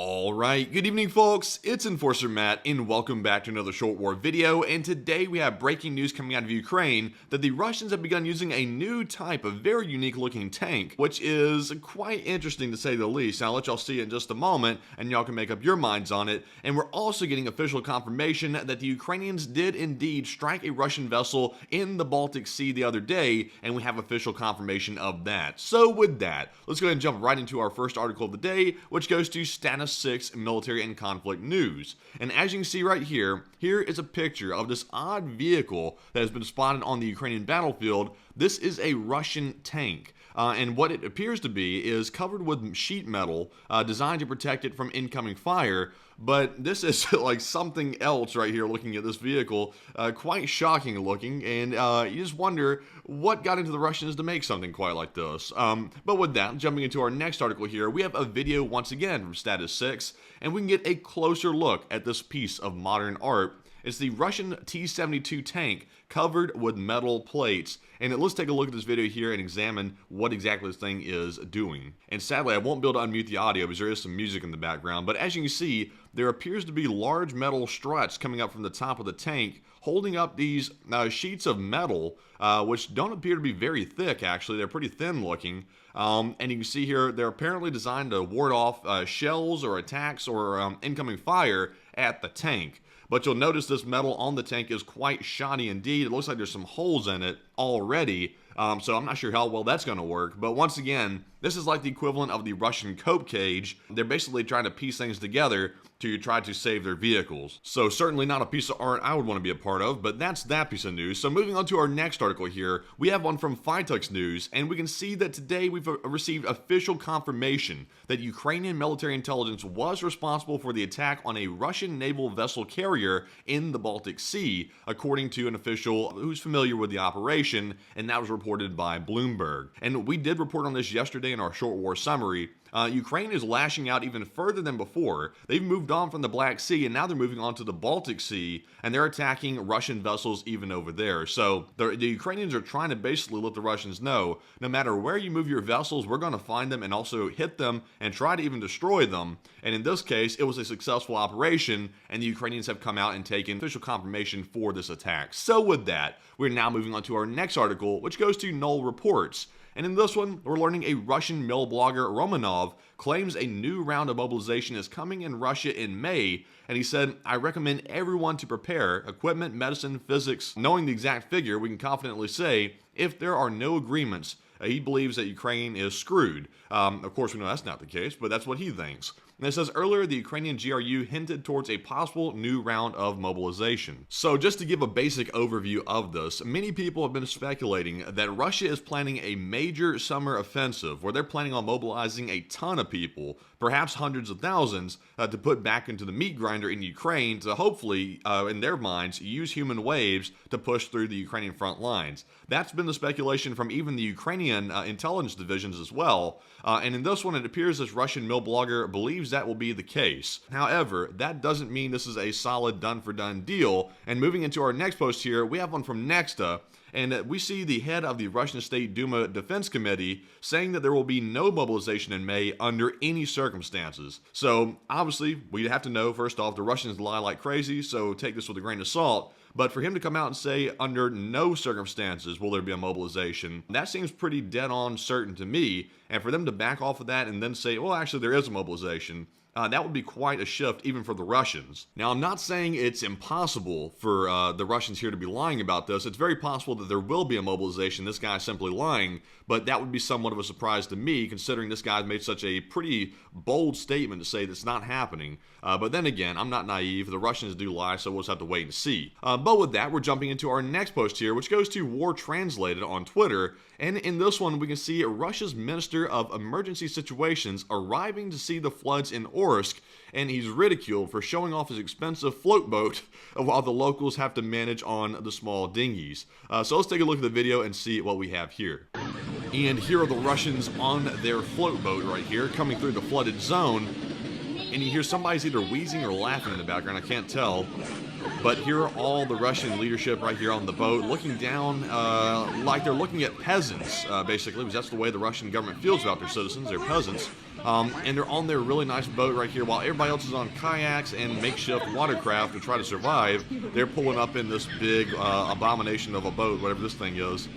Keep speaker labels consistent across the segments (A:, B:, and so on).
A: Alright, good evening folks, it's Enforcer Matt and welcome back to another Short War video, and today we have breaking news coming out of Ukraine that the Russians have begun using a new type of very unique looking tank, which is quite interesting to say the least. Now I'll let y'all see it in just a moment and y'all can make up your minds on it, and we're also getting official confirmation that the Ukrainians did indeed strike a Russian vessel in the Baltic Sea the other day, and we have official confirmation of that. So with that, let's go ahead and jump right into our first article of the day, which goes to Status 6 military and conflict news. And as you can see right here, here is a picture of this odd vehicle that has been spotted on the Ukrainian battlefield. This is a Russian tank. And what it appears to be is covered with sheet metal designed to protect it from incoming fire. But this is like something else right here looking at this vehicle. Quite shocking looking, and you just wonder what got into the Russians to make something quite like this. But with that, jumping into our next article here, we have a video once again from Status 6, and we can get a closer look at this piece of modern art. It's the Russian T-72 tank covered with metal plates. And let's take a look at this video here and examine what exactly this thing is doing. And sadly, I won't be able to unmute the audio because there is some music in the background. But as you can see, there appears to be large metal struts coming up from the top of the tank, holding up these sheets of metal, which don't appear to be very thick, actually. They're pretty thin looking. And you can see here, they're apparently designed to ward off shells or attacks or incoming fire at the tank. But you'll notice this metal on the tank is quite shoddy indeed. It looks like there's some holes in it already. So I'm not sure how well that's going to work. But once again, this is like the equivalent of the Russian cope cage. They're basically trying to piece things together to try to save their vehicles. So certainly not a piece of art I would want to be a part of, but that's that piece of news. So moving on to our next article here, we have one from Fitux News, and we can see that today we've received official confirmation that Ukrainian military intelligence was responsible for the attack on a Russian naval vessel carrier in the Baltic Sea, according to an official who's familiar with the operation, and that was reported by Bloomberg. And we did report on this yesterday in our short war summary. Ukraine is lashing out even further than before. They've moved on from the Black Sea, and now they're moving on to the Baltic Sea, and they're attacking Russian vessels even over there. So the Ukrainians are trying to basically let the Russians know, no matter where you move your vessels, we're going to find them and also hit them and try to even destroy them. And in this case, it was a successful operation, and the Ukrainians have come out and taken official confirmation for this attack. So with that, we're now moving on to our next article, which goes to Null Reports. And in this one, we're learning a Russian mill blogger, Romanov, claims a new round of mobilization is coming in Russia in May, and he said, I recommend everyone to prepare equipment, medicine, physics. Knowing the exact figure, we can confidently say, if there are no agreements, he believes that Ukraine is screwed. Of course, we know that's not the case, but that's what he thinks. And it says earlier, the Ukrainian GRU hinted towards a possible new round of mobilization. So just to give a basic overview of this, many people have been speculating that Russia is planning a major summer offensive where they're planning on mobilizing a ton of people, perhaps hundreds of thousands, to put back into the meat grinder in Ukraine to hopefully, in their minds, use human waves to push through the Ukrainian front lines. That's been the speculation from even the Ukrainian intelligence divisions as well. And in this one, it appears this Russian mill blogger believes that will be the case. However, that doesn't mean this is a solid done-for-done deal. And moving into our next post here, we have one from Nexta. And we see the head of the Russian State Duma Defense Committee saying that there will be no mobilization in May under any circumstances. So obviously, we have to know, first off, the Russians lie like crazy, so take this with a grain of salt. But for him to come out and say under no circumstances will there be a mobilization, that seems pretty dead on certain to me. And for them to back off of that and then say, well, actually there is a mobilization, that would be quite a shift even for the Russians. Now, I'm not saying it's impossible for the Russians here to be lying about this. It's very possible that there will be a mobilization. This guy's simply lying, but that would be somewhat of a surprise to me, considering this guy made such a pretty bold statement to say that's not happening. But then again, I'm not naive. The Russians do lie, so we'll just have to wait and see. But with that, we're jumping into our next post here, which goes to War Translated on Twitter. And in this one, we can see Russia's Minister of Emergency Situations arriving to see the floods in Orsk, and he's ridiculed for showing off his expensive float boat while the locals have to manage on the small dinghies. So let's take a look at the video and see what we have here. And here are the Russians on their float boat right here, coming through the flooded zone. And you hear somebody's either wheezing or laughing in the background, I can't tell. But here are all the Russian leadership right here on the boat, looking down like they're looking at peasants, basically, because that's the way the Russian government feels about their citizens. They're peasants. and they're on their really nice boat right here while everybody else is on kayaks and makeshift watercraft to try to survive. They're pulling up in this big abomination of a boat, whatever this thing is.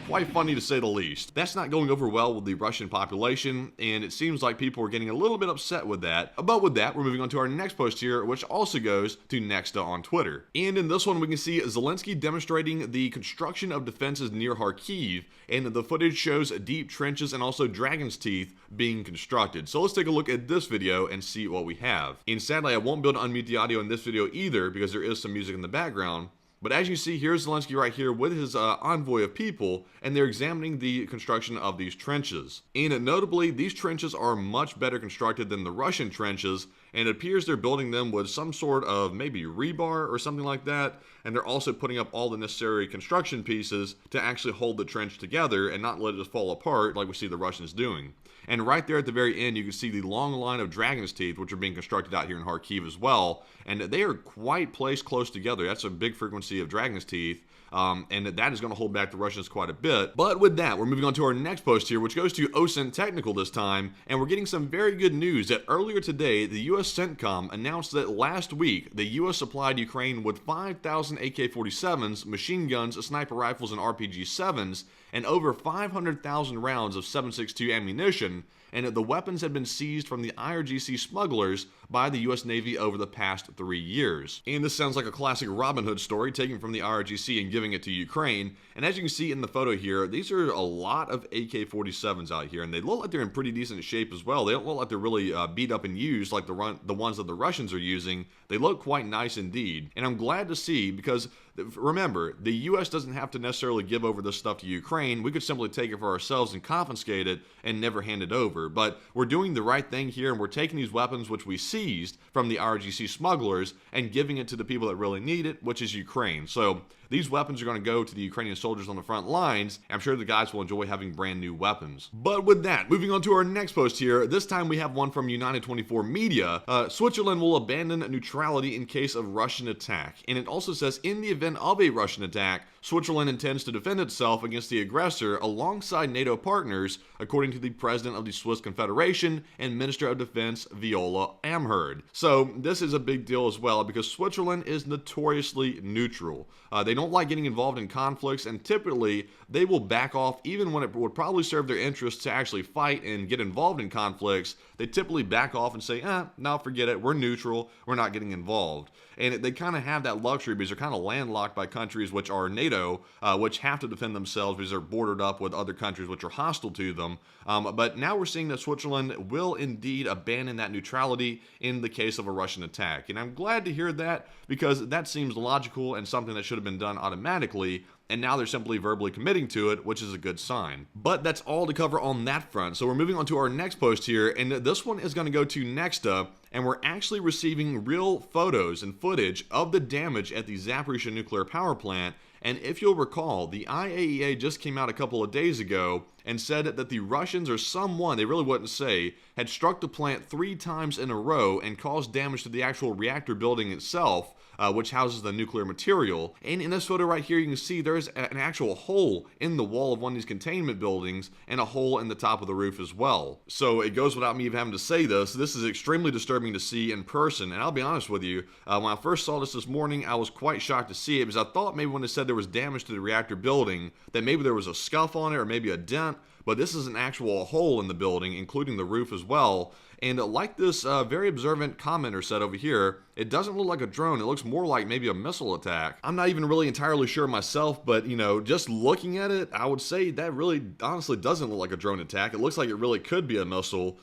A: Quite funny to say the least. That's not going over well with the Russian population, and it seems like people are getting a little bit upset with that. But with that, we're moving on to our next post here, which also goes to Nexta on Twitter. And in this one, we can see Zelensky demonstrating the construction of defenses near Kharkiv, and the footage shows deep trenches and also dragon's teeth being constructed. So let's take a look at this video and see what we have. And sadly, I won't be able to unmute the audio in this video either because there is some music in the background. But as you see, here's Zelensky right here with his envoy of people, and they're examining the construction of these trenches. And notably, these trenches are much better constructed than the Russian trenches, and it appears they're building them with some sort of maybe rebar or something like that, and they're also putting up all the necessary construction pieces to actually hold the trench together and not let it just fall apart like we see the Russians doing. And right there at the very end, you can see the long line of dragon's teeth, which are being constructed out here in Kharkiv as well. And they are quite placed close together. That's a big frequency of dragon's teeth. And that is going to hold back the Russians quite a bit. But with that, we're moving on to our next post here, which goes to OSINT Technical this time. And we're getting some very good news that earlier today, the U.S. CENTCOM announced that last week, the U.S. supplied Ukraine with 5,000 AK-47s, machine guns, sniper rifles, and RPG-7s, and over 500,000 rounds of 7.62 ammunition, and that the weapons had been seized from the IRGC smugglers by the U.S. Navy over the past 3 years. And this sounds like a classic Robin Hood story, taken from the IRGC and giving it to Ukraine. And as you can see in the photo here, these are a lot of AK-47s out here, and they look like they're in pretty decent shape as well. They don't look like they're really beat up and used like the ones that the Russians are using. They look quite nice indeed. And I'm glad to see, because remember, the U.S. doesn't have to necessarily give over this stuff to Ukraine. We could simply take it for ourselves and confiscate it and never hand it over. But we're doing the right thing here, and we're taking these weapons which we seized from the RGC smugglers and giving it to the people that really need it, which is Ukraine. So these weapons are going to go to the Ukrainian soldiers on the front lines. I'm sure the guys will enjoy having brand new weapons. But with that, moving on to our next post here, this time we have one from United 24 Media. Switzerland will abandon neutrality in case of Russian attack. And it also says, in the event of a Russian attack, Switzerland intends to defend itself against the aggressor alongside NATO partners, according to the president of the Swiss Confederation and Minister of Defense, Viola Amherd. So this is a big deal as well, because Switzerland is notoriously neutral. They don't like getting involved in conflicts, and typically they will back off even when it would probably serve their interests to actually fight and get involved in conflicts. They typically back off and say, no, forget it, we're neutral, we're not getting involved. And they kind of have that luxury because they're kind of landlocked by countries which are NATO, which have to defend themselves because they're bordered up with other countries which are hostile to them. But now we're seeing that Switzerland will indeed abandon that neutrality in the case of a Russian attack. And I'm glad to hear that, because that seems logical and something that should have been done automatically. And now they're simply verbally committing to it, which is a good sign. But that's all to cover on that front. So we're moving on to our next post here, and this one is going to go to Nexta, and we're actually receiving real photos and footage of the damage at the Zaporizhia nuclear power plant. And if you'll recall, the IAEA just came out a couple of days ago and said that the Russians, or someone, they really wouldn't say, had struck the plant 3 times in a row and caused damage to the actual reactor building itself, which houses the nuclear material. And in this photo right here, you can see there's an actual hole in the wall of one of these containment buildings and a hole in the top of the roof as well. So it goes without me even having to say this is extremely disturbing to see in person. And I'll be honest with you, when I first saw this morning, I was quite shocked to see it, because I thought maybe when they said there was damage to the reactor building, that maybe there was a scuff on it or maybe a dent. But this is an actual hole in the building, including the roof as well. And like this very observant commenter said over here, it doesn't look like a drone. It looks more like maybe a missile attack. I'm not even really entirely sure myself, but just looking at it, I would say that really honestly doesn't look like a drone attack. It looks like it really could be a missile,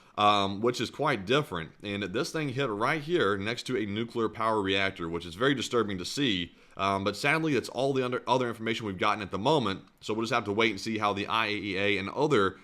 A: which is quite different. And this thing hit right here next to a nuclear power reactor, which is very disturbing to see. But sadly, that's all the other information we've gotten at the moment. So we'll just have to wait and see how the IAEA and other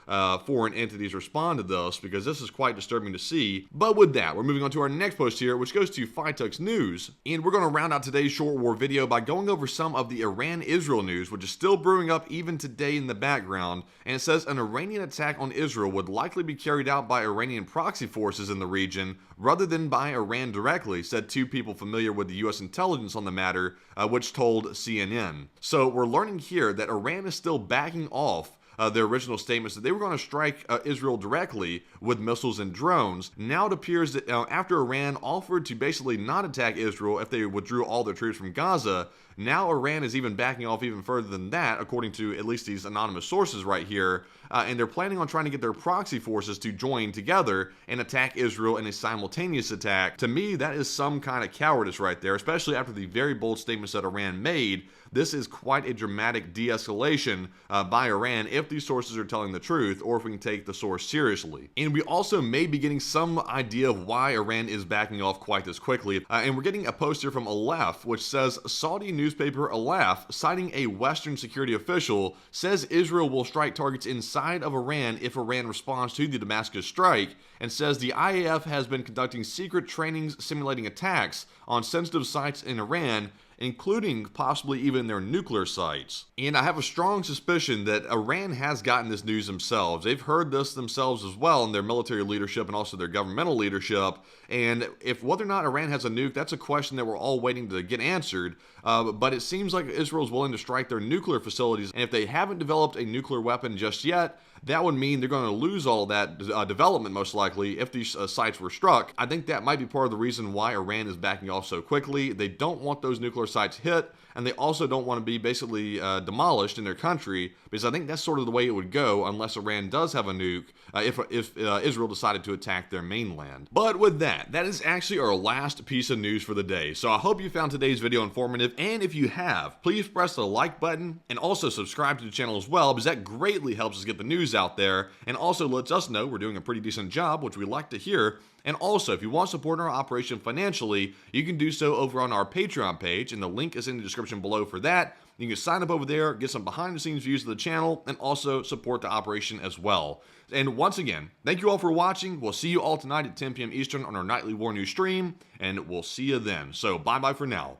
A: foreign entities respond to this, because this is quite disturbing to see. But with that, we're moving on to our next post here, which goes to Fitux News. And we're going to round out today's short war video by going over some of the Iran-Israel news, which is still brewing up even today in the background. And it says an Iranian attack on Israel would likely be carried out by Iranian proxy forces in the region rather than by Iran directly, said 2 people familiar with the U.S. intelligence on the matter, which told CNN. So we're learning here that Iran is still backing off their original statements that they were going to strike Israel directly with missiles and drones. Now it appears that after Iran offered to basically not attack Israel if they withdrew all their troops from Gaza, now Iran is even backing off even further than that, according to at least these anonymous sources right here, and they're planning on trying to get their proxy forces to join together and attack Israel in a simultaneous attack. To me, that is some kind of cowardice right there, especially after the very bold statements that Iran made. This is quite a dramatic de-escalation by Iran if these sources are telling the truth, or if we can take the source seriously. And we also may be getting some idea of why Iran is backing off quite this quickly. And we're getting a post here from Aleph, which says, Saudi newspaper Aleph, citing a Western security official, says Israel will strike targets inside of Iran if Iran responds to the Damascus strike, and says the IAF has been conducting secret trainings simulating attacks on sensitive sites in Iran, including possibly even their nuclear sites. And I have a strong suspicion that Iran has gotten this news themselves. They've heard this themselves as well in their military leadership and also their governmental leadership. And if whether or not Iran has a nuke, that's a question that we're all waiting to get answered. But it seems like Israel's willing to strike their nuclear facilities. And if they haven't developed a nuclear weapon just yet, that would mean they're going to lose all of that development most likely if these sites were struck. I think that might be part of the reason why Iran is backing off so quickly. They don't want those nuclear sites hit, and they also don't want to be basically demolished in their country, because I think that's sort of the way it would go unless Iran does have a nuke, if Israel decided to attack their mainland. But with that, that is actually our last piece of news for the day. So I hope you found today's video informative, and if you have, please press the like button and also subscribe to the channel as well, because that greatly helps us get the news out there and also lets us know we're doing a pretty decent job, which we like to hear. And also, if you want to support our operation financially, you can do so over on our Patreon page, and the link is in the description below for that. You can sign up over there, get some behind-the-scenes views of the channel, and also support the operation as well. And once again, thank you all for watching. We'll see you all tonight at 10 p.m. Eastern on our Nightly War News stream, and we'll see you then. So, bye-bye for now.